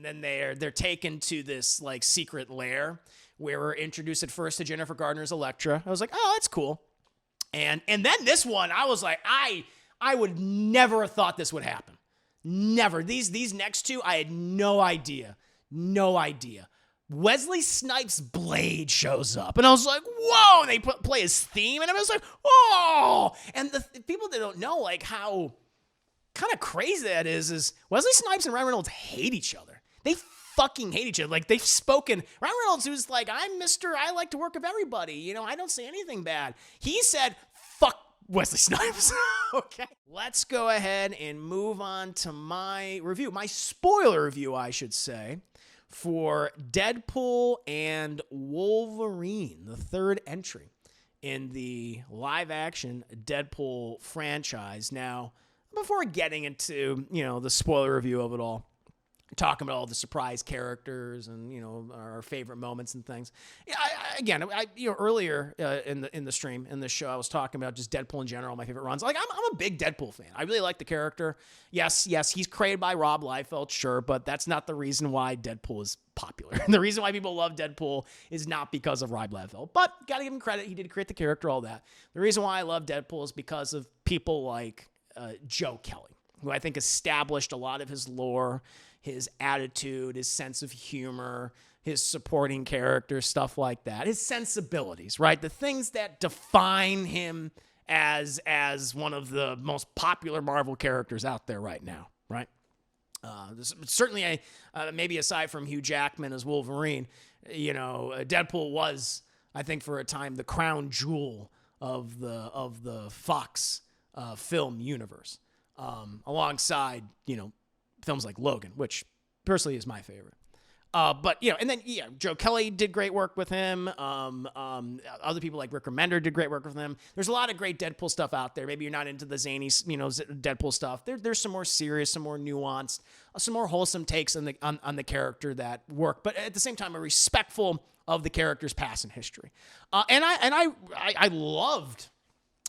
and then they're taken to this like secret lair where we're introduced at first to Jennifer Garner's Elektra. I was like, oh, that's cool. And then this one, I was like, I would never have thought this would happen. Never. These next two, I had no idea. No idea. Wesley Snipes' Blade shows up, and I was like, whoa, and they play his theme, and I was like, oh, and the people that don't know, like, how kind of crazy that is Wesley Snipes and Ryan Reynolds hate each other. They fucking hate each other. Like, they've spoken. Ryan Reynolds, who's like, I like to work with everybody, you know, I don't say anything bad. He said, fuck Wesley Snipes. Okay. Let's go ahead and move on to my review, my spoiler review, I should say, for Deadpool and Wolverine, the third entry in the live-action Deadpool franchise. Now, before getting into, you know, the spoiler review of it all, talking about all the surprise characters and, you know, our favorite moments and things. Yeah, I earlier in the stream, in the show, I was talking about just Deadpool in general, my favorite runs. Like, I'm a big Deadpool fan. I really like the character. Yes, he's created by Rob Liefeld, sure, but that's not the reason why Deadpool is popular. The reason why people love Deadpool is not because of Rob Liefeld, but gotta give him credit. He did create the character, all that. The reason why I love Deadpool is because of people like Joe Kelly, who I think established a lot of his lore, his attitude, his sense of humor, his supporting characters, stuff like that. His sensibilities, right? The things that define him as one of the most popular Marvel characters out there right now, right? Certainly, maybe aside from Hugh Jackman as Wolverine, you know, Deadpool was, I think, for a time, the crown jewel of the Fox film universe, alongside, you know, films like Logan, which personally is my favorite. But, you know, and then, yeah, Joe Kelly did great work with him. Other people like Rick Remender did great work with him. There's a lot of great Deadpool stuff out there. Maybe you're not into the zany, you know, Deadpool stuff. There's some more serious, some more nuanced, some more wholesome takes on the character that work, but at the same time, are respectful of the character's past and history. And I loved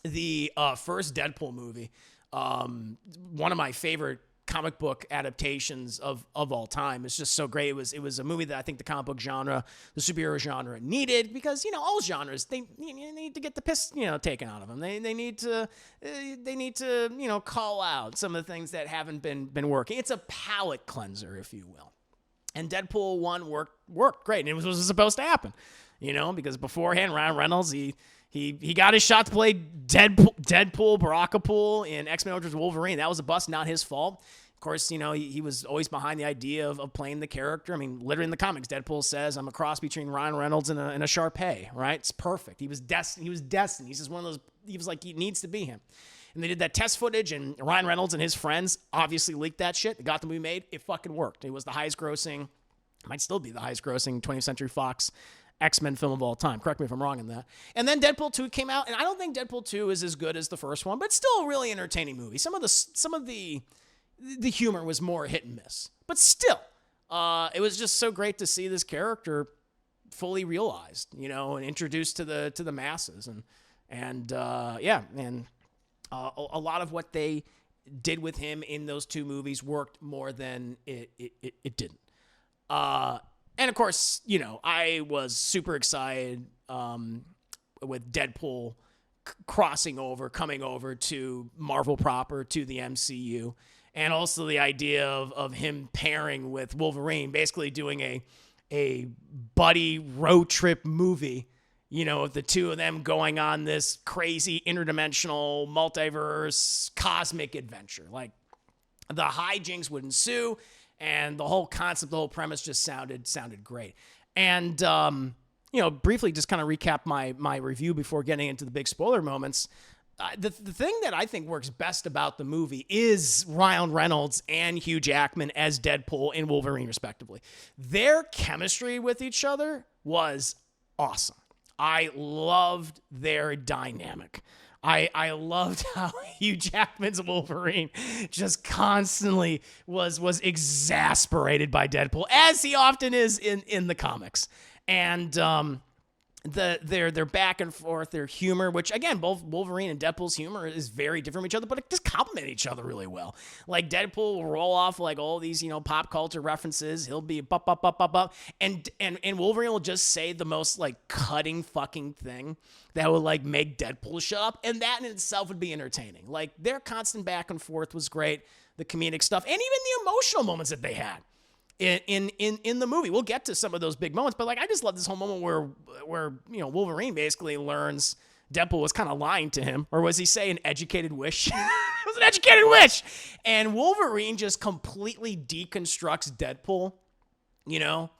the first Deadpool movie. One of my favorite comic book adaptations of all time. It's just so great. It was a movie that I think the comic book genre, the superhero genre, needed, because, you know, all genres, they need to get the piss, you know, taken out of them. They need to you know, call out some of the things that haven't been working. It's a palate cleanser, if you will. And Deadpool 1 worked great, and it was supposed to happen, you know, because beforehand, Ryan Reynolds, he got his shot to play Deadpool, Barakapool in X-Men Origins Wolverine. That was a bust, not his fault. Of course, you know, he was always behind the idea of playing the character. I mean, literally in the comics, Deadpool says, I'm a cross between Ryan Reynolds and a Sharpay, right? It's perfect. He was destined. He's just one of those, he was like, he needs to be him. And they did that test footage, and Ryan Reynolds and his friends obviously leaked that shit. They got the movie made. It fucking worked. It was the highest grossing, might still be the highest grossing 20th Century Fox X-Men film of all time. Correct me if I'm wrong in that. And then Deadpool 2 came out, and I don't think Deadpool 2 is as good as the first one, but still a really entertaining movie. Some of the humor was more hit and miss, but still, it was just so great to see this character fully realized, you know, and introduced to the masses, and a lot of what they did with him in those two movies worked more than it didn't. And of course, you know, I was super excited with Deadpool coming over to Marvel proper, to the MCU, and also the idea of him pairing with Wolverine, basically doing a buddy road trip movie, you know, the two of them going on this crazy interdimensional multiverse cosmic adventure. Like, the hijinks would ensue, and the whole concept, the whole premise just sounded great. And, you know, briefly just kind of recap my review before getting into the big spoiler moments. The thing that I think works best about the movie is Ryan Reynolds and Hugh Jackman as Deadpool and Wolverine, respectively. Their chemistry with each other was awesome. I loved their dynamic. I loved how Hugh Jackman's Wolverine just constantly was exasperated by Deadpool, as he often is in the comics. And their back and forth, their humor, which again, both Wolverine and Deadpool's humor is very different from each other, but it just complement each other really well. Like Deadpool will roll off like all these, pop culture references. He'll be up, and Wolverine will just say the most like cutting fucking thing that would like make Deadpool shut up, and that in itself would be entertaining. Like their constant back and forth was great, the comedic stuff, and even the emotional moments that they had in the movie. We'll get to some of those big moments, but like I just love this whole moment where Wolverine basically learns Deadpool was kind of lying to him, or was he say an educated wish? It was an educated wish, and Wolverine just completely deconstructs Deadpool,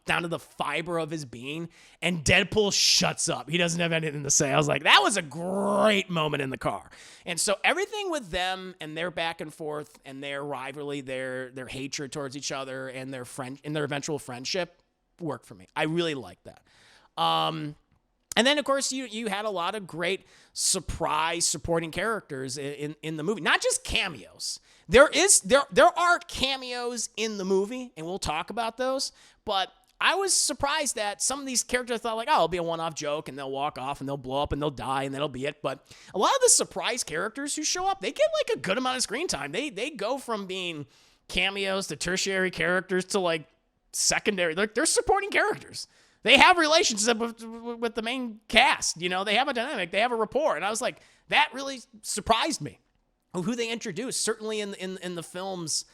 down to the fiber of his being, and Deadpool shuts up. He doesn't have anything to say. I was like, that was a great moment in the car. And so everything with them and their back and forth and their rivalry, their hatred towards each other and their eventual friendship worked for me. I really liked that. And then, of course, you had a lot of great surprise supporting characters in the movie, not just cameos. There are cameos in the movie, and we'll talk about those. But I was surprised that some of these characters, I thought like, oh, it'll be a one-off joke, and they'll walk off, and they'll blow up, and they'll die, and that'll be it. But a lot of the surprise characters who show up, they get like a good amount of screen time. They go from being cameos to tertiary characters to like secondary. They're supporting characters. They have relationships with the main cast. They have a dynamic. They have a rapport. And I was like, that really surprised me. Who they introduced, certainly in the film's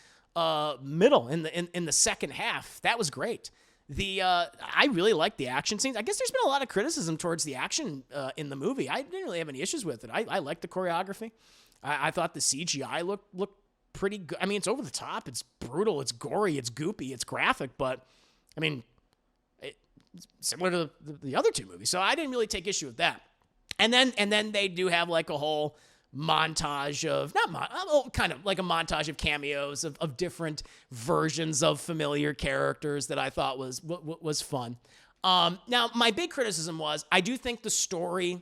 middle, in the second half. That was great. I really liked the action scenes. I guess there's been a lot of criticism towards the action in the movie. I didn't really have any issues with it. I liked the choreography. I thought the CGI looked pretty good. I mean, it's over the top. It's brutal. It's gory. It's goopy. It's graphic. But, I mean, similar to the other two movies. So I didn't really take issue with that. And then they do have like a whole montage of, kind of like a montage of cameos of different versions of familiar characters that I thought was fun. Now, my big criticism was, I do think the story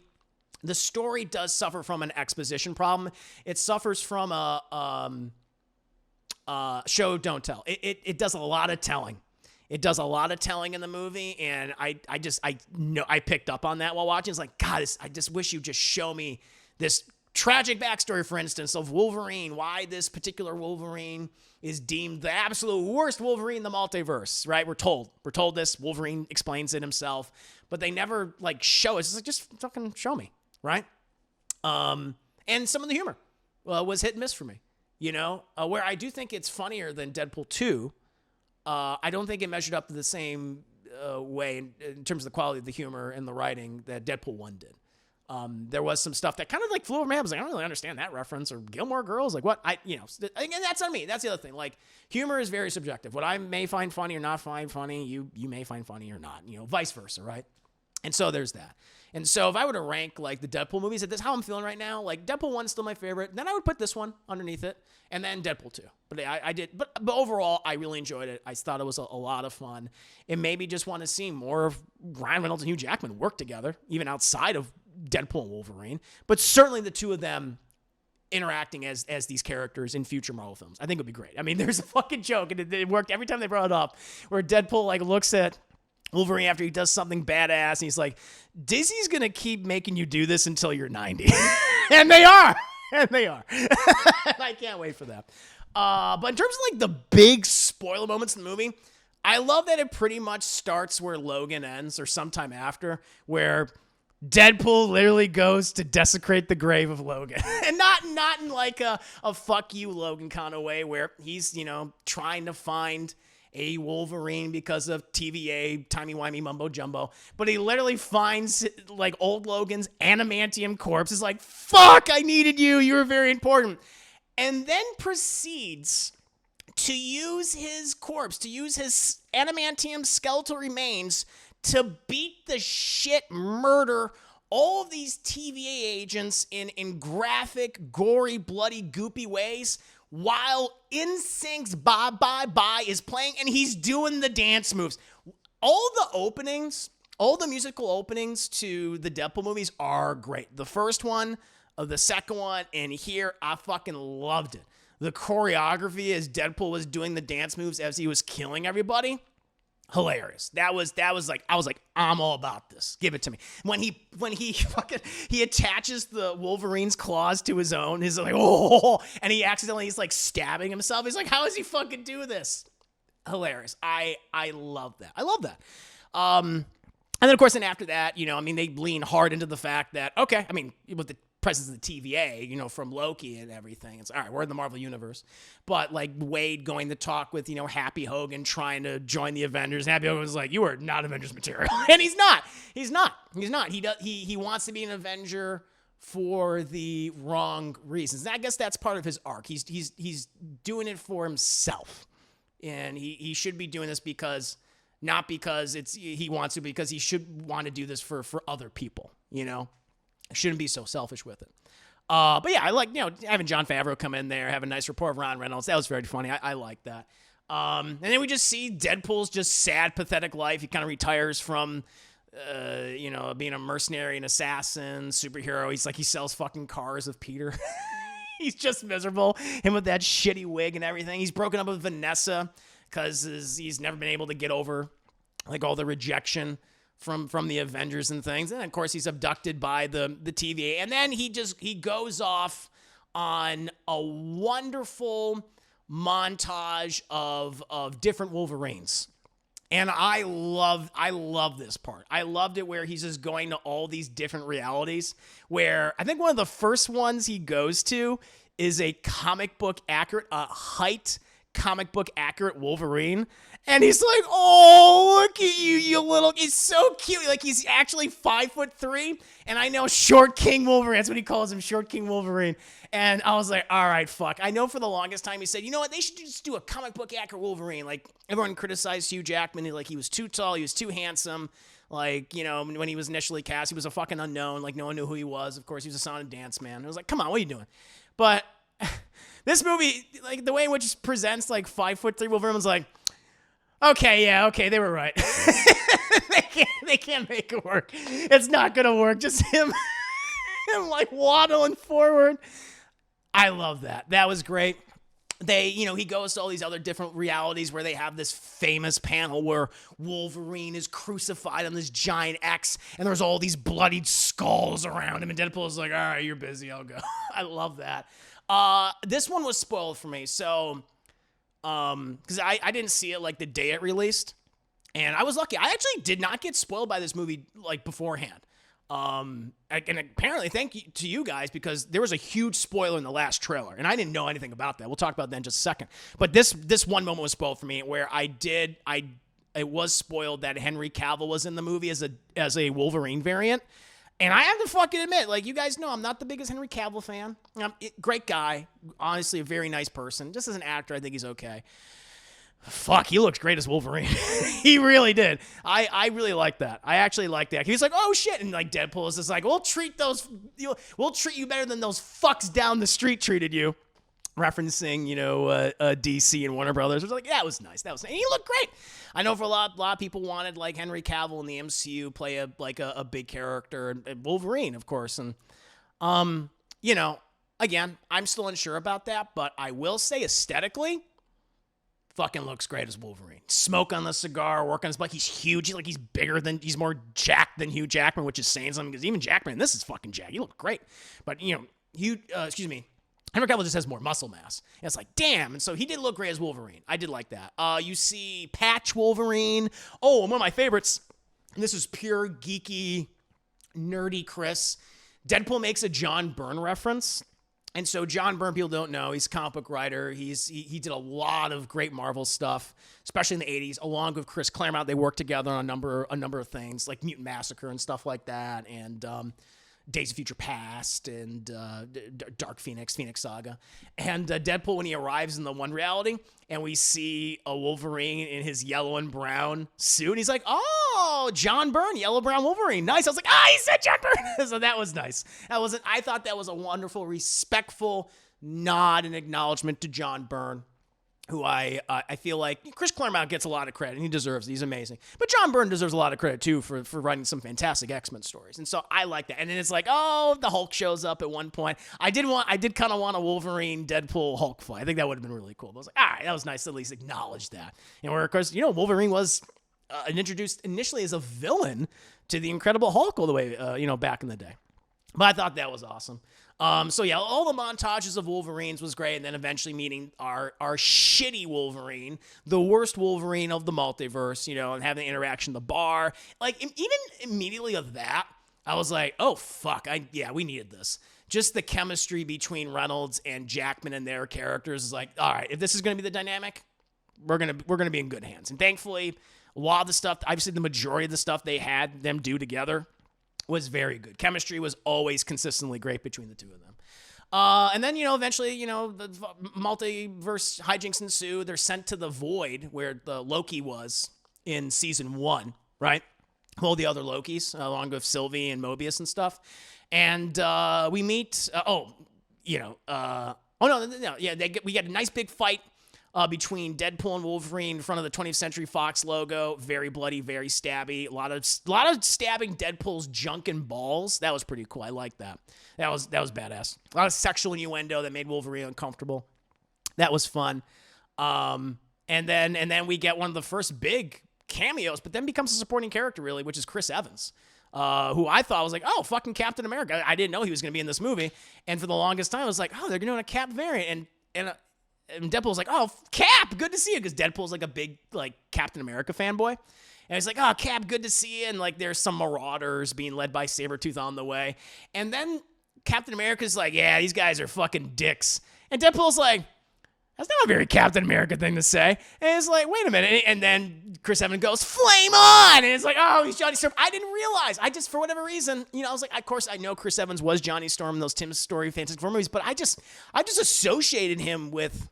does suffer from an exposition problem. It suffers from a show, don't tell. It does a lot of telling. It does a lot of telling in the movie, and I picked up on that while watching. It's like, God, I just wish you just show me this tragic backstory, for instance, of Wolverine, why this particular Wolverine is deemed the absolute worst Wolverine in the multiverse, right? We're told this. Wolverine explains it himself, but they never like show us. It's like, just fucking show me, right? And some of the humor was hit and miss for me, where I do think it's funnier than Deadpool 2. I don't think it measured up to the same way in terms of the quality of the humor and the writing that Deadpool 1 did. There was some stuff that kind of like flew over my head. I was like, I don't really understand that reference, or Gilmore Girls. Like what? And that's on me. That's the other thing. Like humor is very subjective. What I may find funny or not find funny, you may find funny or not, vice versa. Right. And so there's that. And so if I were to rank like the Deadpool movies, this is how I'm feeling right now. Like Deadpool 1 is still my favorite. Then I would put this one underneath it, and then Deadpool 2. But I did. But overall, I really enjoyed it. I thought it was a lot of fun. It made me just want to see more of Ryan Reynolds and Hugh Jackman work together, even outside of Deadpool and Wolverine. But certainly the two of them interacting as these characters in future Marvel films, I think would be great. I mean, there's a fucking joke, and it worked every time they brought it up, where Deadpool like looks at Wolverine after he does something badass, and he's like, Disney's going to keep making you do this until you're 90. And they are. And I can't wait for that. But in terms of like the big spoiler moments in the movie, I love that it pretty much starts where Logan ends, or sometime after, where Deadpool literally goes to desecrate the grave of Logan. And not in like a fuck you Logan kind of way, where he's, trying to find a Wolverine because of TVA, timey-wimey mumbo-jumbo. But he literally finds, like, old Logan's adamantium corpse. Is like, fuck, I needed you. You were very important. And then proceeds to use his corpse, to use his adamantium skeletal remains to beat the shit, murder all of these TVA agents in graphic, gory, bloody, goopy ways, while NSYNC's Bye Bye Bye is playing, and he's doing the dance moves. All the musical openings to the Deadpool movies are great. The first one, the second one, and here, I fucking loved it. The choreography as Deadpool was doing the dance moves as he was killing everybody, hilarious. That was like, I was like, I'm all about this. Give it to me. When he fucking he attaches the Wolverine's claws to his own, he's like, oh, and he's like stabbing himself. He's like, how does he fucking do this? Hilarious. I love that. I love that. And then of course, after that, they lean hard into the fact that, okay, with the presence of the TVA, from Loki and everything. It's all right, we're in the Marvel universe. But like Wade going to talk with, Happy Hogan trying to join the Avengers. Happy Hogan was like, you are not Avengers material. And he's not. He wants to be an Avenger for the wrong reasons. And I guess that's part of his arc. He's doing it for himself. And he should be doing this not because he wants to, because he should want to do this for other people, Shouldn't be so selfish with it. But yeah, I like, having Jon Favreau come in there, have a nice rapport of Ryan Reynolds. That was very funny. I like that. And then we just see Deadpool's just sad, pathetic life. He kind of retires from, being a mercenary, an assassin, superhero. He's like, he sells fucking cars of Peter. He's just miserable. Him with that shitty wig and everything. He's broken up with Vanessa because he's never been able to get over like all the rejection from the Avengers and things. And of course he's abducted by the TVA. And then he goes off on a wonderful montage of different Wolverines. And I love this part. I loved it where he's just going to all these different realities, where I think one of the first ones he goes to is a comic book accurate Wolverine. And he's like, oh, look at you little, he's so cute. Like, he's actually 5'3". And I know Short King Wolverine, that's what he calls him, Short King Wolverine. And I was like, all right, fuck. I know for the longest time he said, you know what, they should just do a comic book accurate Wolverine. Like, everyone criticized Hugh Jackman. He was too tall, he was too handsome. Like, when he was initially cast, he was a fucking unknown. Like, no one knew who he was. Of course, he was a song and dance man. I was like, come on, what are you doing? But this movie, like, the way in which it presents, like, 5'3" Wolverine was like, okay, they were right. they can't make it work. It's not gonna work. Just him like waddling forward. I love that. That was great. He goes to all these other different realities where they have this famous panel where Wolverine is crucified on this giant X, and there's all these bloodied skulls around him, and Deadpool's like, all right, you're busy, I'll go. I love that. This one was spoiled for me, so because I didn't see it like the day it released, and I was lucky. I actually did not get spoiled by this movie like beforehand. And apparently thank you to you guys, because there was a huge spoiler in the last trailer, and I didn't know anything about that. We'll talk about that in just a second. But this one moment was spoiled for me, where it was spoiled that Henry Cavill was in the movie as a Wolverine variant. And I have to fucking admit, like, you guys know, I'm not the biggest Henry Cavill fan. Great guy. Honestly, a very nice person. Just as an actor, I think he's okay. Fuck, he looks great as Wolverine. He really did. I really like that. I actually like that. He's like, oh shit. And like Deadpool is just like, we'll treat you better than those fucks down the street treated you. Referencing, DC and Warner Brothers. It was like, yeah, it was nice. And he looked great. I know for a lot of people wanted like Henry Cavill in the MCU play a big character, and Wolverine, of course. And again, I'm still unsure about that, but I will say aesthetically, fucking looks great as Wolverine. Smoke on the cigar, work on his butt. He's huge. He's more jacked than Hugh Jackman, which is saying something, because even Jackman, this is fucking jacked. He looked great. But Henry Cavill just has more muscle mass. And it's like, damn. And so he did look great as Wolverine. I did like that. You see Patch Wolverine. Oh, and one of my favorites, and this is pure geeky, nerdy Chris. Deadpool makes a John Byrne reference. And so John Byrne, people don't know, he's a comic book writer. He did a lot of great Marvel stuff, especially in the 80s, along with Chris Claremont. They worked together on a number of things, like Mutant Massacre and stuff like that, and Days of Future Past, and Dark Phoenix Saga. And Deadpool, when he arrives in the one reality, and we see a Wolverine in his yellow and brown suit, and he's like, oh, John Byrne, yellow, brown Wolverine. Nice. I was like, he said John Byrne. So that was nice. I thought that was a wonderful, respectful nod and acknowledgement to John Byrne, who I feel like Chris Claremont gets a lot of credit, and he deserves it. He's amazing. But John Byrne deserves a lot of credit, too, for writing some fantastic X-Men stories. And so I like that. And then it's like, the Hulk shows up at one point. I did kind of want a Wolverine, Deadpool, Hulk fight. I think that would have been really cool. But I was like, all right, that was nice to at least acknowledge that. And where, of course, Wolverine was and introduced initially as a villain to the Incredible Hulk all the way, back in the day. But I thought that was awesome. So yeah, all the montages of Wolverines was great, and then eventually meeting our shitty Wolverine, the worst Wolverine of the multiverse, and having the interaction at the bar. Like, even immediately of that, I was like, oh fuck, we needed this. Just the chemistry between Reynolds and Jackman and their characters is like, all right, if this is gonna be the dynamic, we're gonna be in good hands. And thankfully, a lot of the stuff, obviously the majority of the stuff they had them do together was very good. Chemistry was always consistently great between the two of them. And then, eventually, the multiverse hijinks ensue. They're sent to the void where the Loki was in season 1, right? All the other Lokis, along with Sylvie and Mobius and stuff. And we meet, we get a nice big fight between Deadpool and Wolverine in front of the 20th Century Fox logo. Very bloody, very stabby. A lot of stabbing Deadpool's junk and balls. That was pretty cool. I like that. That was badass. A lot of sexual innuendo that made Wolverine uncomfortable. That was fun. And then we get one of the first big cameos, but then becomes a supporting character, really, which is Chris Evans. Who I thought was like, oh, fucking Captain America. I didn't know he was going to be in this movie. And for the longest time, I was like, oh, they're doing a Cap variant. And Deadpool's like, oh, Cap, good to see you. Because Deadpool's like a big, like, Captain America fanboy. And he's like, oh, Cap, good to see you. And, like, there's some marauders being led by Sabretooth on the way. And then Captain America's like, yeah, these guys are fucking dicks. And Deadpool's like, that's not a very Captain America thing to say. And it's like, wait a minute. And then Chris Evans goes, flame on. And it's like, oh, he's Johnny Storm. I didn't realize. I just, for whatever reason, I was like, of course, I know Chris Evans was Johnny Storm in those Tim Story Fantastic Four movies, but I just associated him with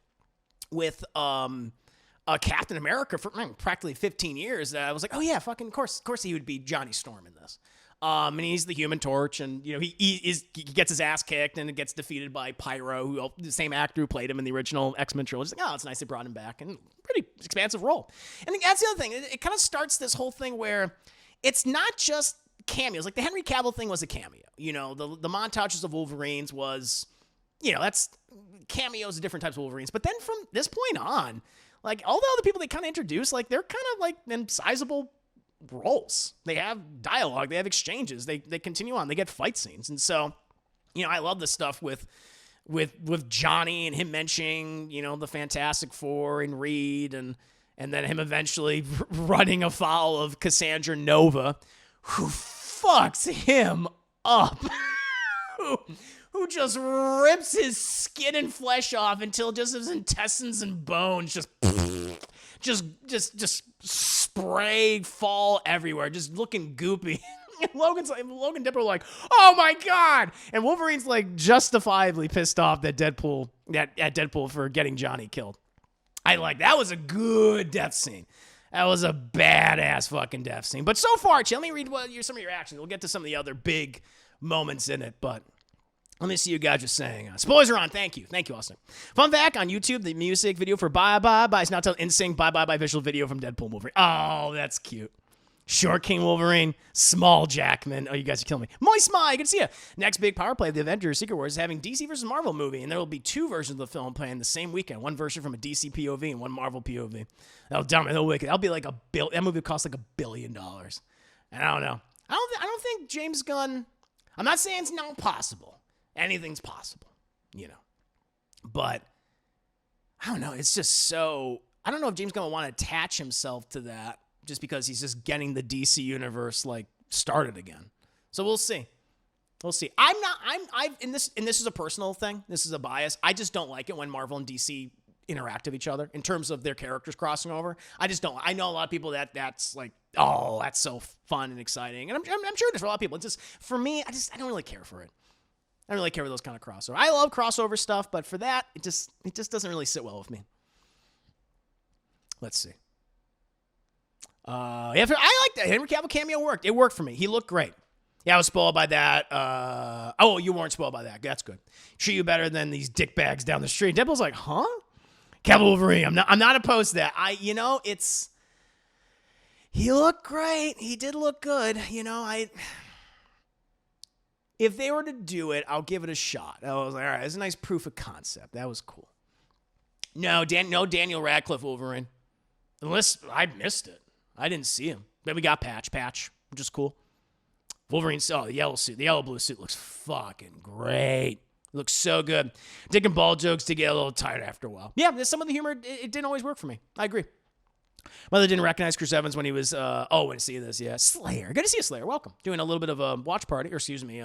Captain America for practically 15 years. I was like, oh yeah, fucking of course he would be Johnny Storm in this. And he's the Human Torch, and he gets his ass kicked and gets defeated by Pyro, who the same actor who played him in the original X-Men trilogy. Like, oh, it's nice they brought him back, and pretty expansive role. And that's the other thing. It kind of starts this whole thing where it's not just cameos. Like the Henry Cavill thing was a cameo. The montages of Wolverines was, that's cameos of different types of Wolverines. But then from this point on, like all the other people they kind of introduce, like they're kind of like in sizable roles. They have dialogue, they have exchanges, they continue on, they get fight scenes. And so, I love the stuff with Johnny and him mentioning, the Fantastic Four and Reed and then him eventually running afoul of Cassandra Nova, who fucks him up. Who just rips his skin and flesh off until just his intestines and bones just spray, fall everywhere, just looking goopy. And Logan and Deadpool are like, oh my god! And Wolverine's like justifiably pissed off at Deadpool for getting Johnny killed. That was a good death scene. That was a badass fucking death scene. But so far, let me read some of your actions. We'll get to some of the other big moments in it, but let me see you guys just saying. Spoilers are on. Thank you, Austin. Fun fact on YouTube: the music video for "Bye Bye Bye" is now telling NSYNC "Bye Bye Bye" visual video from Deadpool and Wolverine. Oh, that's cute. Short King Wolverine, Small Jackman. Oh, you guys are killing me. Moist Smile, you can see it. Next big power play of the Avengers Secret Wars is having DC versus Marvel movie, and there will be 2 versions of the film playing the same weekend. One version from a DC POV and one Marvel POV. That'll wicked. That'll be like that movie cost like $1 billion. And I don't know. I don't think James Gunn. I'm not saying it's not possible. Anything's possible, But I don't know. It's just so. I don't know if James Gunn will want to attach himself to that just because he's just getting the DC universe like started again. So we'll see. This is a personal thing. This is a bias. I just don't like it when Marvel and DC interact with each other in terms of their characters crossing over. I just don't. I know a lot of people that's like, oh, that's so fun and exciting. And I'm sure it is for a lot of people. It's just, for me, I don't really care for it. I don't really care for those kind of crossover. I love crossover stuff, but for that, it just doesn't really sit well with me. Let's see. I like that. Henry Cavill cameo worked. It worked for me. He looked great. Yeah, I was spoiled by that. You weren't spoiled by that. That's good. Treat you better than these dickbags down the street. Deadpool's like, huh? Cavill Wolverine. I'm not opposed to that. He looked great. He did look good. If they were to do it, I'll give it a shot. I was like, all right, it's a nice proof of concept. That was cool. No Daniel Radcliffe Wolverine. Unless I missed it. I didn't see him. Then we got Patch, which is cool. Wolverine, the yellow suit. The yellow-blue suit looks fucking great. It looks so good. Dick and ball jokes to get a little tired after a while. Yeah, some of the humor, it didn't always work for me. I agree. Mother didn't recognize Chris Evans when he was, when I see this, yeah. Slayer. Good to see you, Slayer. Welcome. Doing a little bit of a watch party, or excuse me,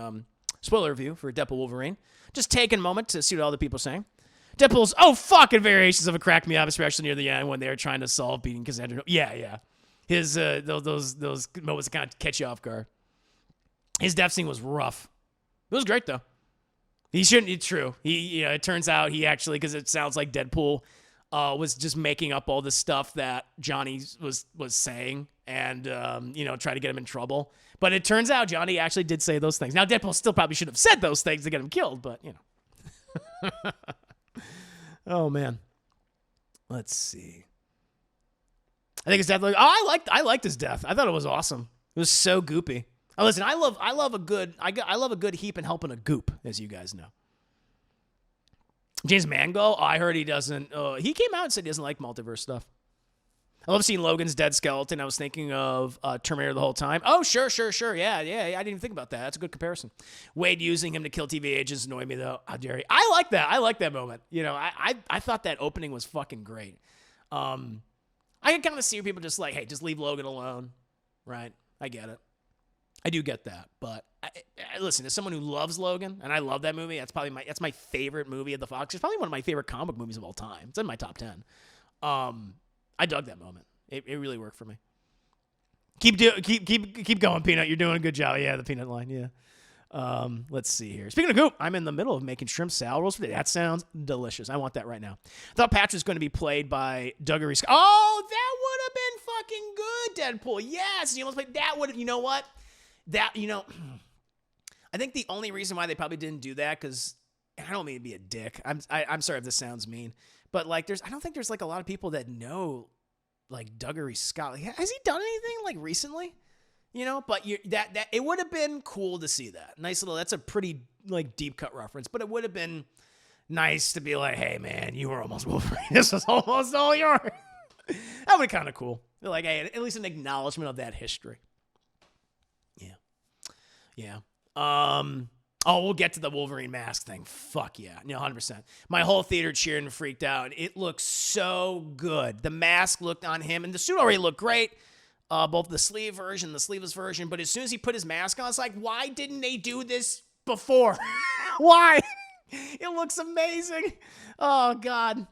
spoiler review for Deadpool Wolverine. Just taking a moment to see what all the people are saying. Deadpool's, fucking variations of it cracked me up, especially near the end when they were trying to solve beating Cassandra. Yeah. His, those moments kind of catch you off guard. His death scene was rough. It was great, though. He shouldn't, it's true. It turns out he actually, because it sounds like Deadpool was just making up all the stuff that Johnny was saying and, try to get him in trouble. But it turns out Johnny actually did say those things. Now, Deadpool still probably should have said those things to get him killed, but, Oh, man. Let's see. I think his death, I liked his death. I thought it was awesome. It was so goopy. Oh, listen, I love a good heap and helping a goop, as you guys know. James Mangold, I heard he doesn't. He came out and said he doesn't like multiverse stuff. I love seeing Logan's dead skeleton. I was thinking of Terminator the whole time. Oh, sure. Yeah. I didn't even think about that. That's a good comparison. Wade using him to kill TV agents annoyed me though. How dare he? I like that. I like that moment. I thought that opening was fucking great. I can kind of see people just like, hey, just leave Logan alone, right? I get it. I do get that, but listen, as someone who loves Logan, and I love that movie, that's my favorite movie of the Fox. It's probably one of my favorite comic movies of all time. It's in my top 10. I dug that moment. It really worked for me. Keep going, Peanut. You're doing a good job. Yeah, the Peanut line. Yeah. Let's see here. Speaking of goop, I'm in the middle of making shrimp salad rolls. That sounds delicious. I want that right now. I thought Patch was going to be played by Dougary Scott. Oh, that would have been fucking good, Deadpool. Yes, you almost played that. You know what? I think the only reason why they probably didn't do that, because I don't mean to be a dick. I'm sorry if this sounds mean, but like I don't think there's like a lot of people that know like Dougary Scott. Like, has he done anything like recently? But that it would have been cool to see that. Nice little. That's a pretty like deep cut reference, but it would have been nice to be like, hey man, you were almost Wolverine. This was almost all yours. That would be kind of cool. Like, hey, at least an acknowledgement of that history. Yeah. We'll get to the Wolverine mask thing. Fuck yeah. 100%. My whole theater cheered and freaked out. It looked so good. The mask looked on him, and the suit already looked great. Both the sleeve version, the sleeveless version. But as soon as he put his mask on, it's like, why didn't they do this before? Why? It looks amazing. Oh, God.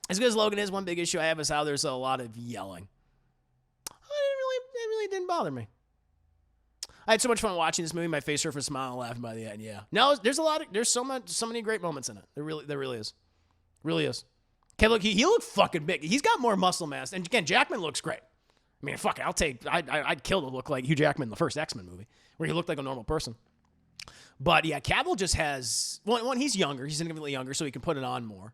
As good as Logan is, one big issue I have is how there's a lot of yelling. It really didn't bother me. I had so much fun watching this movie. My face hurt from smiling and laughing by the end. Yeah. No, there's so many great moments in it. There really is. Really is. Okay, look, he looked fucking big. He's got more muscle mass. And again, Jackman looks great. I mean, fuck it. I'd kill to look like Hugh Jackman in the first X-Men movie, where he looked like a normal person. But yeah, Cavill just has, one, he's younger. He's significantly younger, so he can put it on more.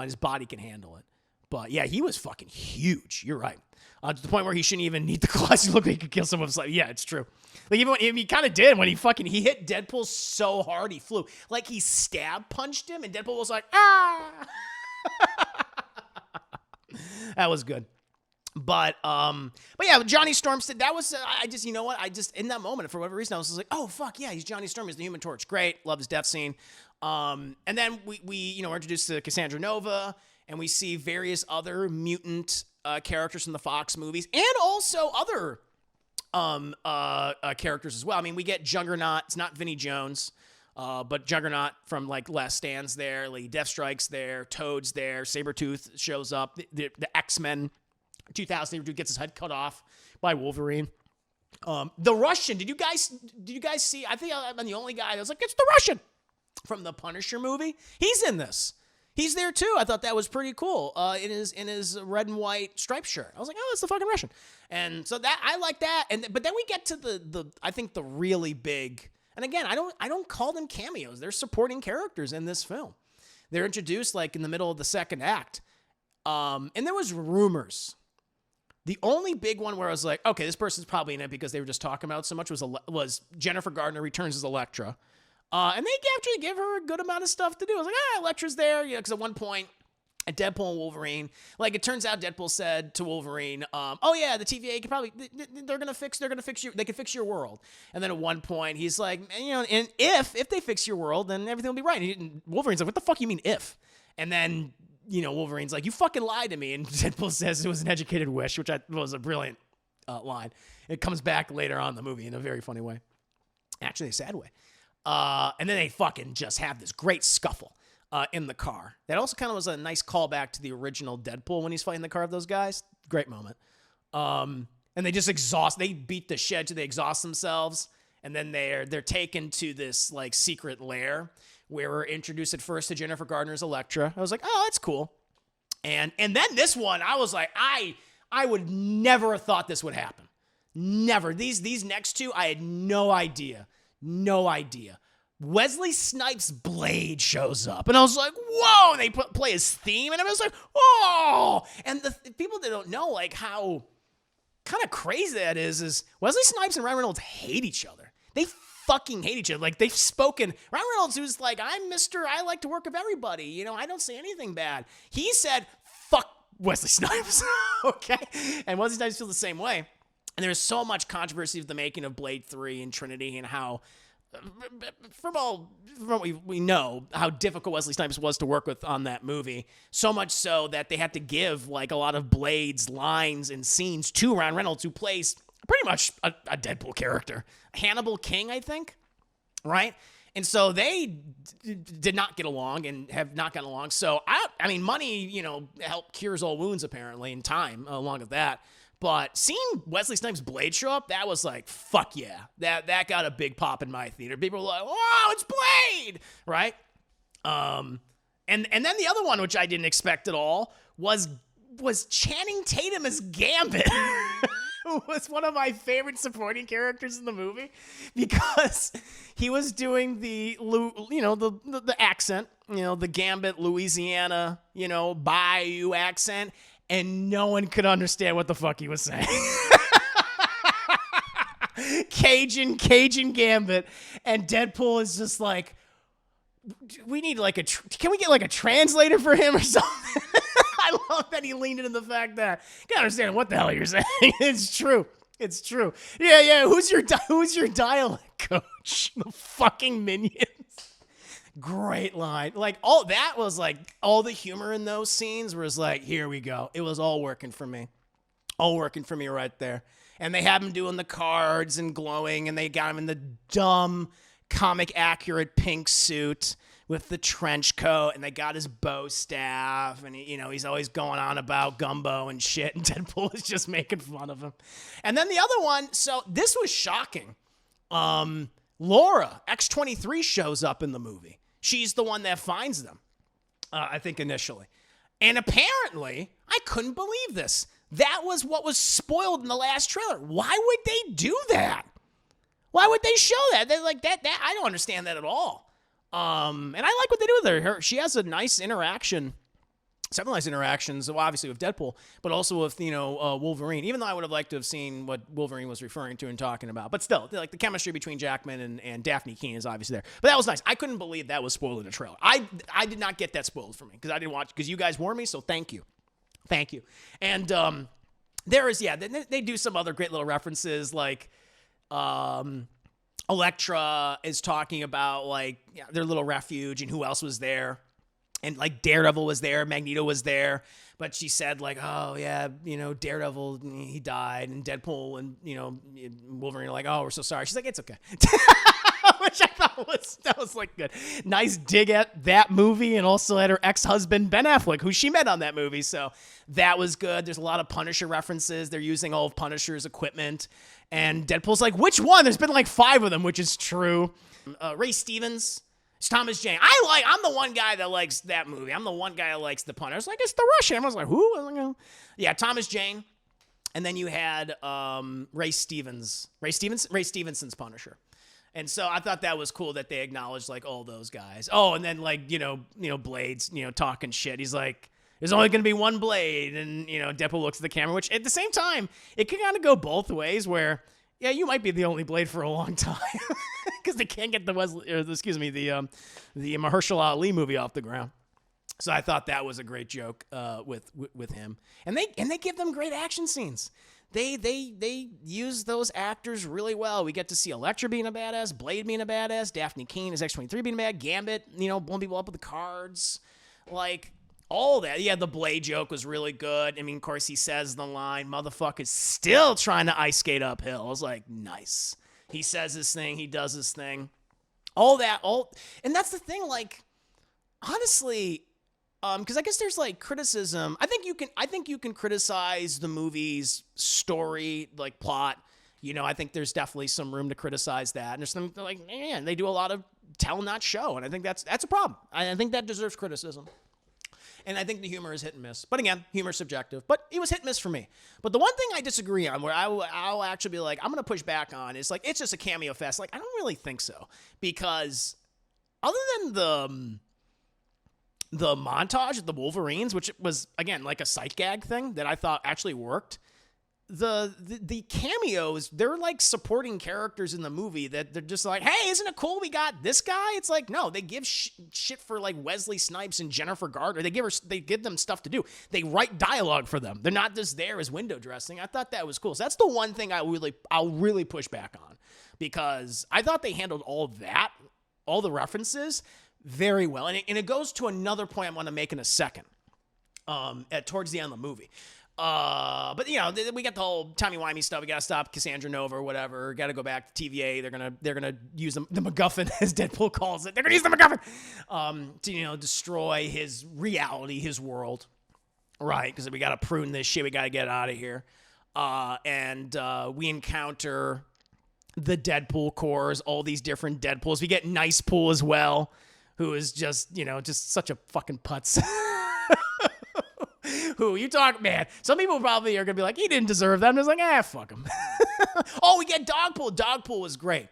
His body can handle it. But yeah, he was fucking huge. You're right. To the point where he shouldn't even need the claws. He looked like he could kill someone. Like, yeah, it's true. Like even when he kind of did when he hit Deadpool so hard he flew. Like he stab punched him and Deadpool was like, ah. That was good. But yeah, Johnny Stormstead, that was, in that moment, for whatever reason, I was just like, oh, fuck, yeah, he's Johnny Storm, he's the Human Torch. Great. Love his death scene. And then we're introduced to Cassandra Nova, and we see various other mutant characters from the Fox movies, and also other characters as well. I mean, we get Juggernaut. It's not Vinnie Jones, but Juggernaut from like Last Stand's there. Lady Deathstrike's there. Toad's there. Sabretooth shows up. The X-Men 2000 gets his head cut off by Wolverine. The Russian. Did you guys see? I think I'm the only guy that was like, it's the Russian from the Punisher movie. He's in this. He's there too. I thought that was pretty cool. In his red and white striped shirt. I was like, oh, it's the fucking Russian. And so that I like that. But then we get to the I think the really big. And again, I don't call them cameos. They're supporting characters in this film. They're introduced like in the middle of the second act. And there was rumors. The only big one where I was like, okay, this person's probably in it because they were just talking about it so much was Jennifer Gardner returns as Elektra. And they actually give her a good amount of stuff to do. I was like, Elektra's there. Because at one point, And Deadpool and Wolverine, like it turns out Deadpool said to Wolverine, oh yeah, the TVA could probably, they're gonna fix you, they can fix your world. And then at one point he's like, you know, and if they fix your world, then everything will be right. And Wolverine's like, what the fuck you mean if? And then, you know, Wolverine's like, you fucking lied to me. And Deadpool says it was an educated wish, which was a brilliant line. It comes back later on in the movie in a very funny way. Actually, a sad way. And then they fucking just have this great scuffle in the car. That also kind of was a nice callback to the original Deadpool when he's fighting the car of those guys. Great moment. And they just they beat the shit till they exhaust themselves. And then they're taken to this like secret lair where we're introduced at first to Jennifer Garner's Elektra. I was like, oh, that's cool. And then this one, I was like, I would never have thought this would happen. Never. These next two, I had no idea. No idea. Wesley Snipes' Blade shows up, and I was like, whoa, and they play his theme, and I was like, oh, and the people that don't know, like, how kind of crazy that is Wesley Snipes and Ryan Reynolds hate each other. They fucking hate each other. Like, they've spoken. Ryan Reynolds, who's like, I like to work with everybody, you know, I don't say anything bad. He said, fuck Wesley Snipes, okay? And Wesley Snipes feels the same way. And there's so much controversy of the making of Blade 3 and Trinity and how, from what we know, how difficult Wesley Snipes was to work with on that movie. So much so that they had to give like a lot of Blade's lines and scenes to Ryan Reynolds, who plays pretty much a Deadpool character. Hannibal King, I think, right? And so they did not get along and have not gotten along. So, I mean, money, you know, help cures all wounds, apparently, in time, along with that. But seeing Wesley Snipes' Blade show up, that was like, fuck yeah. That got a big pop in my theater. People were like, whoa, it's Blade, right? And then the other one, which I didn't expect at all, was Channing Tatum as Gambit. Who was one of my favorite supporting characters in the movie because he was doing the accent, you know, the Gambit, Louisiana, you know, Bayou accent, and no one could understand what the fuck he was saying. Cajun Gambit, and Deadpool is just like, we need like can we get like a translator for him or something? I love that he leaned into the fact that you gotta understand what the hell you're saying. It's true. Yeah. Who's your dialect coach? The fucking Minions. Great line. Like all that was like all the humor in those scenes was like, here we go. It was all working for me. All working for me right there. And they have him doing the cards and glowing, and they got him in the dumb comic accurate pink suit with the trench coat, and they got his bow staff, and he's always going on about Gumbo and shit, and Deadpool is just making fun of him. And then the other one, so this was shocking. Laura, X-23, shows up in the movie. She's the one that finds them, I think initially. And apparently, I couldn't believe this. That was what was spoiled in the last trailer. Why would they do that? Why would they show that? They're like that. I don't understand that at all. And I like what they do with her. She has a nice interaction, several nice interactions, well, obviously with Deadpool, but also with, Wolverine, even though I would have liked to have seen what Wolverine was referring to and talking about. But still, like the chemistry between Jackman and Daphne Keane is obviously there. But that was nice. I couldn't believe that was spoiled in the trailer. I did not get that spoiled for me because I didn't watch, because you guys warned me, so thank you. Thank you. And there is, they do some other great little references, like Elektra is talking about like their little refuge and who else was there. And like Daredevil was there, Magneto was there, but she said like, oh yeah, Daredevil, he died, and Deadpool and Wolverine are like, oh, we're so sorry. She's like, it's okay. Which I thought was like good. Nice dig at that movie, and also at her ex-husband Ben Affleck, who she met on that movie. So that was good. There's a lot of Punisher references. They're using all of Punisher's equipment, and Deadpool's like, which one? There's been like 5 of them, which is true. Ray Stevens. It's Thomas Jane. I'm the one guy that likes that movie. I'm the one guy that likes the Punisher. I was like, it's the Russian. I was like, who? Yeah, Thomas Jane. And then you had Ray Stevenson's Punisher. And so I thought that was cool that they acknowledged like all those guys. Oh, and then like, Blade's, talking shit. He's like, there's only going to be one Blade. And, Deadpool looks at the camera, which at the same time, it could kind of go both ways where, yeah, you might be the only Blade for a long time because they can't get the Mahershala Ali movie off the ground. So I thought that was a great joke with him, and they give them great action scenes. They use those actors really well. We get to see Elektra being a badass, Blade being a badass, Daphne Keane as X-23 being a bad, Gambit, blowing people up with the cards, like all that. Yeah, the Blade joke was really good. I mean, of course, he says the line, "Motherfucker's still trying to ice skate uphill." I was like, nice. He says his thing, he does his thing, all that, and that's the thing. Like, honestly. Because I guess there's like criticism. I think you can criticize the movie's story, like plot. I think there's definitely some room to criticize that. And there's some like, man, they do a lot of tell not show, and I think that's a problem. I think that deserves criticism. And I think the humor is hit and miss. But again, humor is subjective. But it was hit and miss for me. But the one thing I disagree on, where I'll actually be like, I'm gonna push back on, is like it's just a cameo fest. Like I don't really think so, because other than the montage of the Wolverines, which was, again, like a sight gag thing that I thought actually worked. The cameos, they're like supporting characters in the movie that they're just like, hey, isn't it cool we got this guy? It's like, no, they give shit for like Wesley Snipes and Jennifer Garner. They give them stuff to do. They write dialogue for them. They're not just there as window dressing. I thought that was cool. So that's the one thing I'll really push back on, because I thought they handled all that, all the references, very well. And it goes to another point I want to make in a second, towards the end of the movie. But we got the whole timey-wimey stuff. We got to stop Cassandra Nova or whatever. Got to go back to TVA. They're gonna use the MacGuffin, as Deadpool calls it. They're gonna use the MacGuffin to destroy his reality, his world, right? Because we got to prune this shit. We got to get out of here. And we encounter the Deadpool cores, all these different Deadpools. We get Nice Pool as well, who is just such a fucking putz. Who you talk, man? Some people probably are gonna be like, he didn't deserve that. I'm just like, fuck him. Oh, we get Dogpool. Dogpool was great.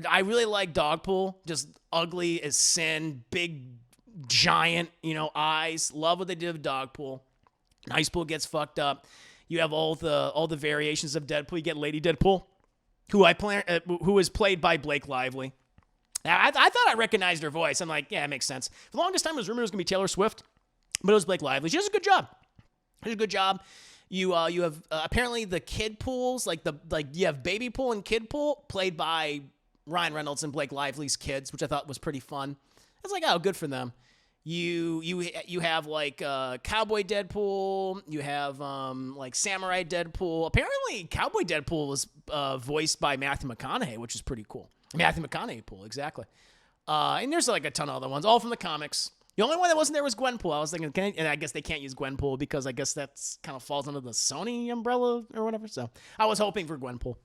I really like Dogpool. Just ugly as sin, big, giant, eyes. Love what they did with Dogpool. Nice Pool gets fucked up. You have all the variations of Deadpool. You get Lady Deadpool, who is played by Blake Lively. Now, I thought I recognized her voice. I'm like, yeah, it makes sense. For the longest time, it was rumored it was gonna be Taylor Swift, but it was Blake Lively. She does a good job. You have apparently the kid pools, you have Baby Pool and Kid Pool, played by Ryan Reynolds and Blake Lively's kids, which I thought was pretty fun. It's like, oh, good for them. You have like Cowboy Deadpool. You have like Samurai Deadpool. Apparently, Cowboy Deadpool was voiced by Matthew McConaughey, which is pretty cool. Matthew McConaughey Pool, exactly. And there's like a ton of other ones, all from the comics. The only one that wasn't there was Gwenpool. I was thinking, and I guess they can't use Gwenpool because I guess that's kind of falls under the Sony umbrella or whatever. So I was hoping for Gwenpool.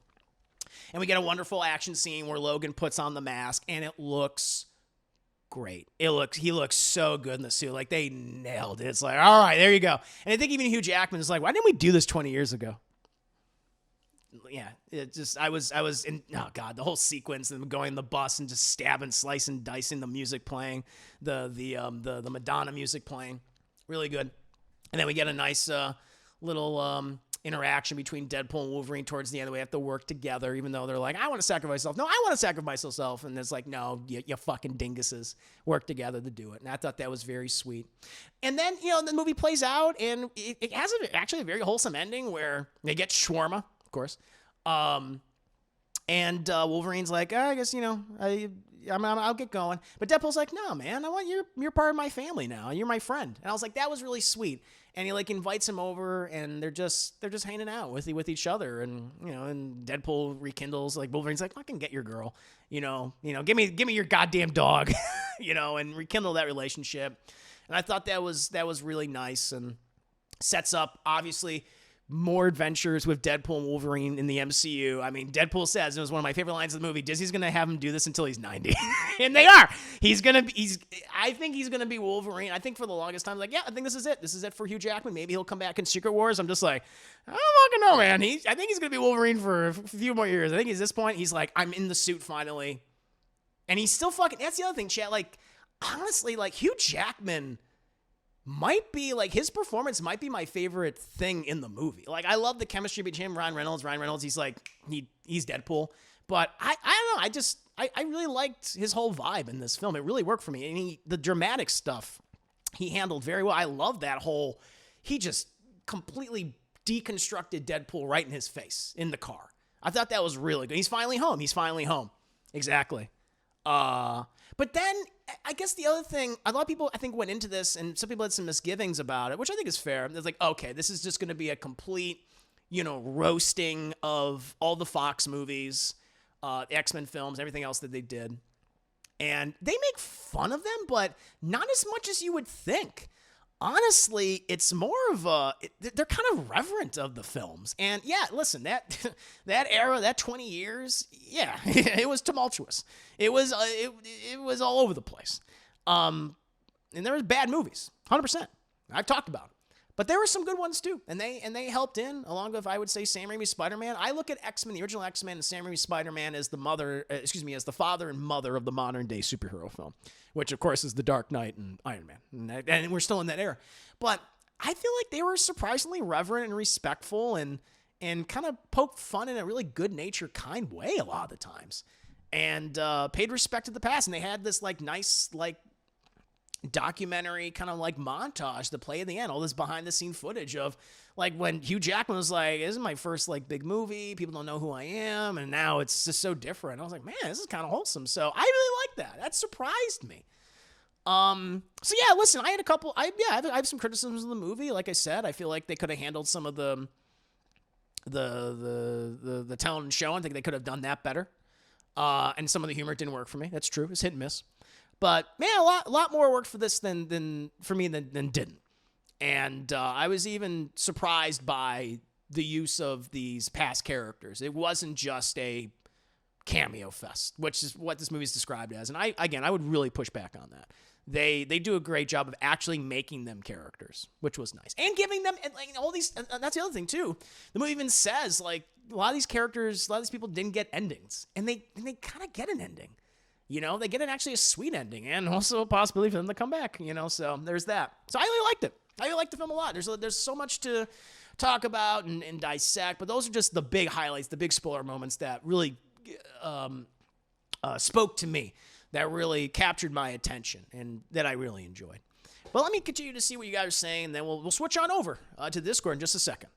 And we get a wonderful action scene where Logan puts on the mask, and it looks great. He looks so good in the suit. Like, they nailed it. It's like, all right, there you go. And I think even Hugh Jackman is like, why didn't we do this 20 years ago? Yeah, it just, I was in, oh God, the whole sequence, and going in the bus and just stabbing, slicing, dicing, the music playing, the Madonna music playing, really good. And then we get a nice little interaction between Deadpool and Wolverine towards the end. We have to work together, even though they're like, I want to sacrifice myself. No, I want to sacrifice myself. And it's like, no, you fucking dinguses work together to do it. And I thought that was very sweet. And then, the movie plays out, and it has actually a very wholesome ending where they get shawarma, of course. And Wolverine's like, I guess, I'll get going. But Deadpool's like, no, man, I want you're part of my family now. You're my friend. And I was like, that was really sweet. And he like invites him over, and they're just hanging out with each other. And, and Deadpool rekindles, like, Wolverine's like, fucking get your girl, give me your goddamn dog, and rekindle that relationship. And I thought that was really nice, and sets up, obviously, more adventures with Deadpool and Wolverine in the MCU. I mean, Deadpool says, it was one of my favorite lines of the movie, Disney's going to have him do this until he's 90. And they are. I think he's going to be Wolverine. I think for the longest time, like, yeah, I think this is it. This is it for Hugh Jackman. Maybe he'll come back in Secret Wars. I'm just like, I don't fucking know, man. I think he's going to be Wolverine for a few more years. I think at this point, he's like, I'm in the suit finally. And he's still fucking, that's the other thing, chat. Like, honestly, like, Hugh Jackman might be, like, his performance might be my favorite thing in the movie. Like, I love the chemistry between him and Ryan Reynolds, he's like, he's Deadpool. But I don't know, I really liked his whole vibe in this film. It really worked for me. And the dramatic stuff he handled very well. I love that whole, he just completely deconstructed Deadpool right in his face in the car. I thought that was really good. He's finally home. Exactly. But then I guess the other thing, a lot of people I think went into this, and some people had some misgivings about it, which I think is fair. It's like, okay, this is just going to be a complete, roasting of all the Fox movies, the X-Men films, everything else that they did. And they make fun of them, but not as much as you would think. Honestly, it's more of they're kind of reverent of the films. And yeah, listen, that era, that 20 years, yeah, it was tumultuous. It was all over the place. And there was bad movies, 100%. I've talked about it. But there were some good ones too, and they helped in, along with, I would say, Sam Raimi's Spider-Man. I look at X-Men, the original X-Men, and Sam Raimi's Spider-Man as as the father and mother of the modern day superhero film, which of course is The Dark Knight and Iron Man, and we're still in that era. But I feel like they were surprisingly reverent and respectful, and kind of poked fun in a really good-natured, kind way a lot of the times, and paid respect to the past. And they had this nice documentary kind of montage to play in the end, all this behind the scene footage of when Hugh Jackman was like, this is my first big movie, people don't know who I am, and now it's just so different. I was like, man, this is kind of wholesome. So I really like that surprised me. So yeah, listen, I had a couple, I have some criticisms of the movie. Like I said, I feel like they could have handled some of the talent and show. I think they could have done that better. And some of the humor didn't work for me. That's true. It's hit and miss. But man, a lot more worked for this than for me than didn't. And I was even surprised by the use of these past characters. It wasn't just a cameo fest, which is what this movie is described as. And I would really push back on that. They do a great job of actually making them characters, which was nice, and giving them all these. And that's the other thing too. The movie even says a lot of these characters, a lot of these people didn't get endings, and they kind of get an ending. They get actually a sweet ending, and also a possibility for them to come back, so there's that. So I really liked it. I really liked the film a lot. There's so much to talk about and dissect, but those are just the big highlights, the big spoiler moments that really spoke to me, that really captured my attention, and that I really enjoyed. But let me continue to see what you guys are saying, and then we'll switch on over to Discord in just a second.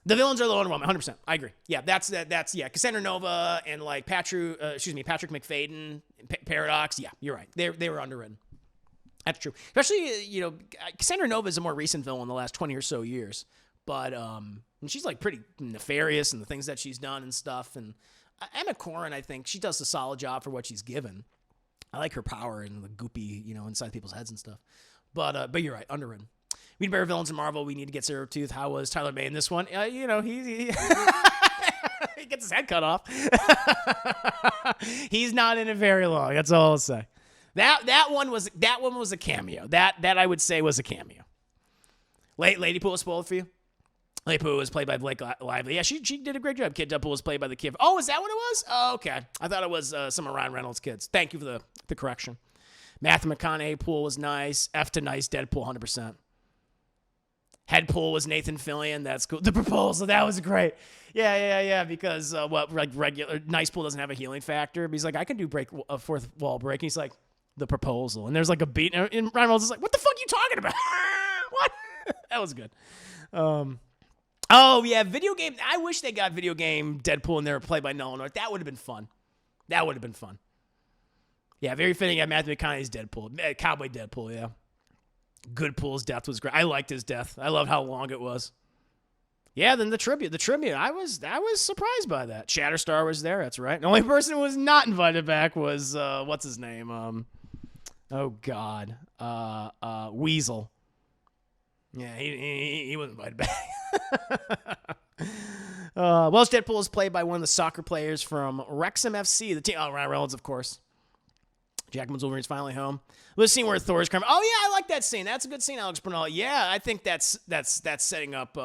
The villains are a little underwhelming, 100%. I agree. Yeah, that's Cassandra Nova and Patrick McFadden, Paradox. Yeah, you're right. They were underwritten. That's true. Especially, Cassandra Nova is a more recent villain in the last 20 or so years. But she's pretty nefarious in the things that she's done and stuff. And Emma Corrin, I think, she does a solid job for what she's given. I like her power and the goopy, inside people's heads and stuff. But you're right, underwritten. We need better villains in Marvel. We need to get Sabretooth. How was Tyler May in this one? He he gets his head cut off. He's not in it very long. That's all I'll say. That one was a cameo. That I would say was a cameo. Lady Pool was spoiled for you. Lady Pool was played by Blake Lively. Yeah, she did a great job. Kid Deadpool was played by the kid. Oh, is that what it was? Oh, okay. I thought it was some of Ryan Reynolds' kids. Thank you for the correction. Matthew McConaughey Pool was nice. F to nice. Deadpool 100%. Head Pool was Nathan Fillion. That's cool. The proposal, that was great. Yeah. Because regular nice Pool doesn't have a healing factor. But he's like, I can do a fourth wall break. And he's like, the proposal. And there's a beat. And Ryan Reynolds is like, what the fuck are you talking about? What? That was good. Oh yeah, video game. I wish they got video game Deadpool in there played by Nolan North. That would have been fun. Yeah, very fitting at Matthew McConaughey's Deadpool. Cowboy Deadpool, yeah. Good Pool's death was great. I liked his death. I loved how long it was. Yeah, then the tribute. I was surprised by that. Shatterstar was there. That's right. The only person who was not invited back was what's his name? Oh God, Weasel. Yeah, he wasn't invited back. Welsh Deadpool is played by one of the soccer players from Wrexham FC. The team. Oh, Ryan Reynolds, of course. Jackman's Wolverine's finally home. Let's see where Thor's coming. Oh yeah, I like that scene. That's a good scene, Alex Bernal. Yeah, I think that's setting up.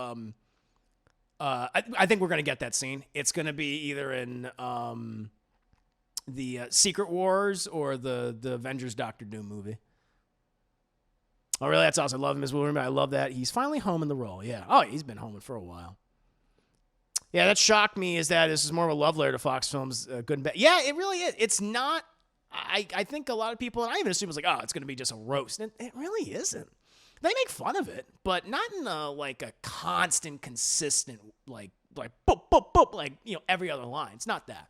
I think we're gonna get that scene. It's gonna be either in the Secret Wars or the Avengers Doctor Doom movie. Oh really? That's awesome. I love him as Wolverine. I love that he's finally home in the role. Yeah. Oh, he's been home for a while. Yeah, that shocked me. Is that this is more of a love letter to Fox Films, good and bad. Yeah, it really is. It's not. I think a lot of people, and I even assume it's like, oh, it's going to be just a roast. And it really isn't. They make fun of it, but not in a constant, consistent, like boop, boop, boop, like, every other line. It's not that.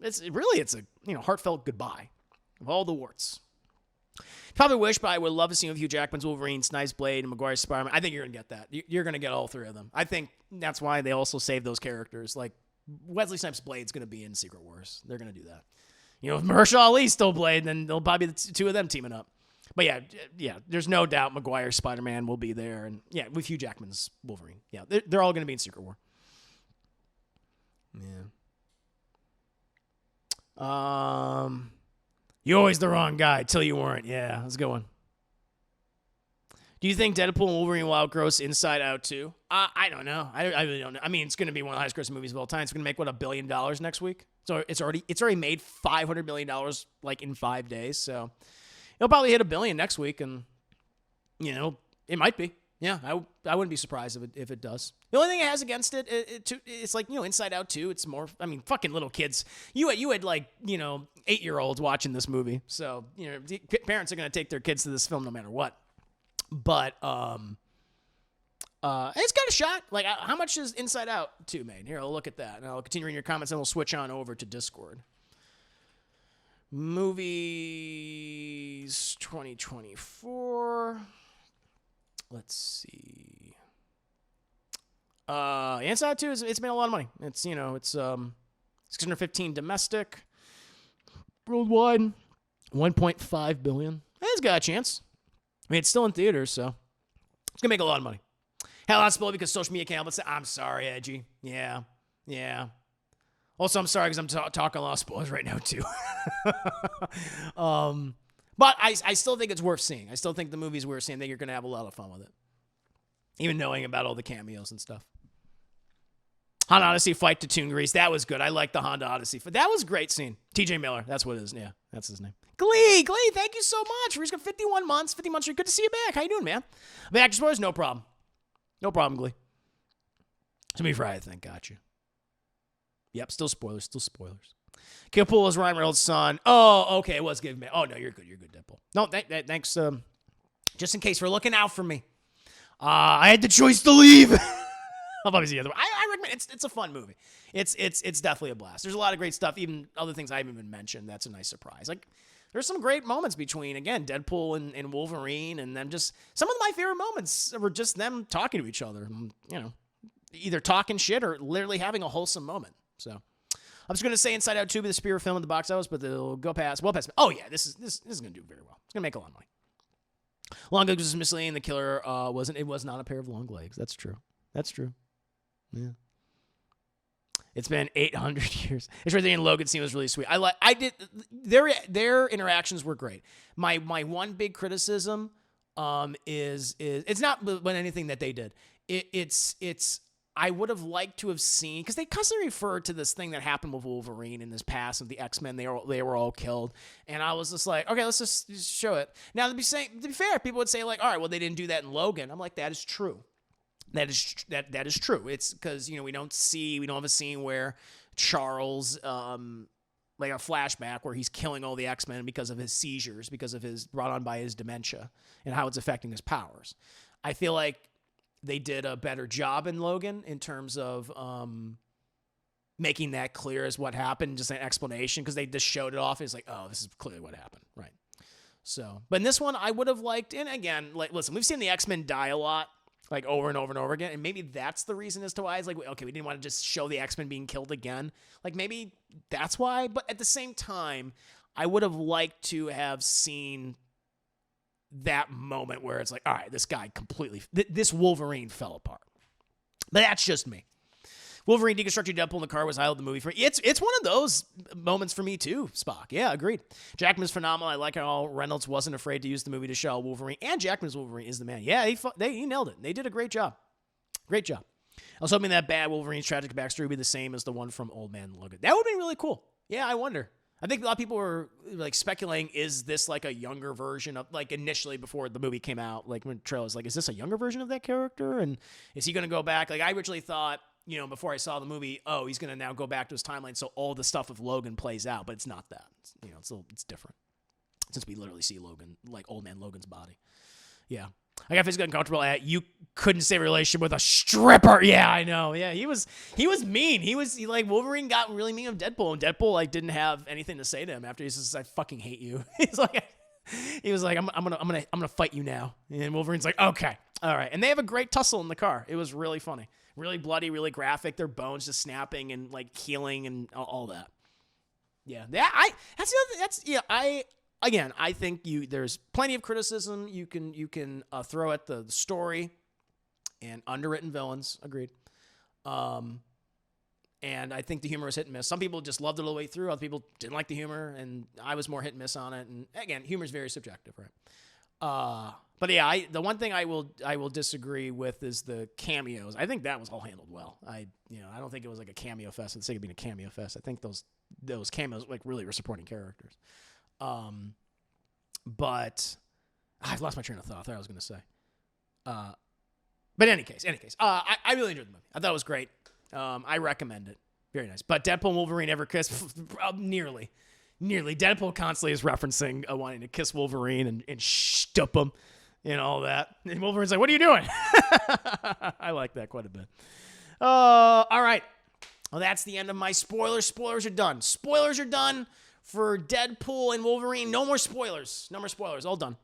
It's a heartfelt goodbye of all the warts. Probably wish, but I would love to see Hugh Jackman's Wolverine, Snipes' Blade, and Maguire's Spider-Man. I think you're going to get that. You're going to get all three of them. I think that's why they also saved those characters. Like, Wesley Snipes' Blade's going to be in Secret Wars. They're going to do that. If Mahershala Ali's still Blade, then they'll probably be the two of them teaming up. But yeah, there's no doubt Maguire's Spider-Man will be there. And yeah, with Hugh Jackman's Wolverine. Yeah, they're all going to be in Secret War. Yeah. You're always the wrong guy till you weren't. Yeah, that's a good one. Do you think Deadpool and Wolverine will outgross Inside Out 2? I don't know. I really don't know. I mean, it's going to be one of the highest grossing movies of all time. It's going to make, $1 billion next week? So it's already made $500 million like in 5 days. So it'll probably hit $1 billion next week, and it might be. Yeah, I wouldn't be surprised if it does. The only thing it has against it's like, Inside Out 2, it's more, I mean, fucking little kids. You had 8-year-olds watching this movie. So, parents are going to take their kids to this film no matter what. But it's got a shot. Like, how much is Inside Out 2 made? Here, I'll look at that. And I'll continue reading your comments, and we'll switch on over to Discord. Movies 2024. Let's see. Inside Out 2 it's made a lot of money. It's 615 domestic. Worldwide, 1.5 billion. It's got a chance. I mean, it's still in theaters, so it's gonna make a lot of money. Hell, I'll spoil it because social media can't help but say, I'm sorry, Edgy. Yeah. Also, I'm sorry because I'm talking a lot of spoilers right now, too. But I still think it's worth seeing. I still think the movie's worth seeing. I think you're going to have a lot of fun with it. Even knowing about all the cameos and stuff. Honda Odyssey fight to Toon Grease. That was good. I like the Honda Odyssey. That was a great scene. TJ Miller. That's what it is. Yeah, that's his name. Glee, thank you so much. We're just got 51 months. 50 months. Good to see you back. How you doing, man? Back to spoilers? No problem. No problem, Glee. To me Friday, I think. Got you. Yep, still spoilers. Killpool is Ryan Reynolds' son. Oh, okay. It was good, man. Oh, no, you're good. You're good, Deadpool. No, thanks. Just in case for looking out for me. I had the choice to leave. I'll probably see the other one. I recommend it's a fun movie. It's definitely a blast. There's a lot of great stuff, even other things I haven't even mentioned. That's a nice surprise. Like, there's some great moments between, again, Deadpool and Wolverine, and them just, some of my favorite moments were just them talking to each other, either talking shit or literally having a wholesome moment. So I'm just going to say Inside Out 2 be the superior film in the box office, but they'll go past. Oh, yeah, this is going to do very well. It's going to make a lot of money. Long legs was misleading. The killer was not a pair of long legs. That's true. Yeah. It's been 800 years. It's right there in Logan scene was really sweet. Their interactions were great. My one big criticism is it's not when anything that they did. It's I would have liked to have seen, because they constantly refer to this thing that happened with Wolverine in this past of the X-Men. They were all killed, and I was just like, okay, let's just show it. Now to be fair, people would say like, all right, well they didn't do that in Logan. I'm like, that is true. That is true. It's because we don't have a scene where Charles like a flashback where he's killing all the X-Men because of his seizures, because of his brought on by his dementia and how it's affecting his powers. I feel like they did a better job in Logan in terms of making that clear as what happened, just an explanation, because they just showed it off. It's like, oh, this is clearly what happened, right? So, but in this one, I would have liked, and again, like, listen, we've seen the X-Men die a lot, like over and over and over again, and maybe that's the reason as to why it's like, okay, we didn't want to just show the X-Men being killed again. Like, maybe that's why, but at the same time, I would have liked to have seen that moment where it's like, all right, this guy completely, this Wolverine fell apart. But that's just me. Wolverine deconstructing Deadpool in the car was highlight of the movie for me. It's one of those moments for me too, Spock. Yeah, agreed. Jackman's phenomenal. I like how Reynolds wasn't afraid to use the movie to show Wolverine, and Jackman's Wolverine is the man. Yeah, he nailed it. They did a great job. Great job. I was hoping that bad Wolverine's tragic backstory would be the same as the one from Old Man Logan. That would be really cool. Yeah, I wonder. I think a lot of people were like speculating, is this like a younger version of, like, initially before the movie came out, like when the trailer was like, is this a younger version of that character? And is he going to go back? Like, I originally thought, before I saw the movie, he's going to now go back to his timeline. So all the stuff with Logan plays out, but it's not that. It's different. since we literally see Logan, like old man Logan's body. Yeah. I got physically uncomfortable at you couldn't save a relationship with a stripper. Yeah, I know. Yeah, he was mean. He like Wolverine got really mean of Deadpool, and Deadpool like didn't have anything to say to him after he says, "I fucking hate you." He was like, I'm gonna fight you now. And Wolverine's like, okay, all right. And they have a great tussle in the car. It was really funny, really bloody, really graphic. Their bones just snapping and like healing and all that. Yeah, I think there's plenty of criticism you can throw at the story and underwritten villains. Agreed. And I think the humor is hit and miss. Some people just loved it all the way through. Other people didn't like the humor, and I was more hit and miss on it. And again, humor is very subjective, right? But yeah, the one thing I will disagree with is the cameos. I think that was all handled well. I don't think it was like a cameo fest for the sake of being a cameo fest. I think those cameos like really were supporting characters. But I've lost my train of thought. I thought I was going to say. But in any case, I really enjoyed the movie. I thought it was great. I recommend it. Very nice. But Deadpool and Wolverine ever kiss? Nearly. Deadpool constantly is referencing wanting to kiss Wolverine and stup him and all that. And Wolverine's like, what are you doing? I like that quite a bit. All right. Well, that's the end of my spoilers. Spoilers are done. Spoilers are done for Deadpool and Wolverine. No more spoilers. All done.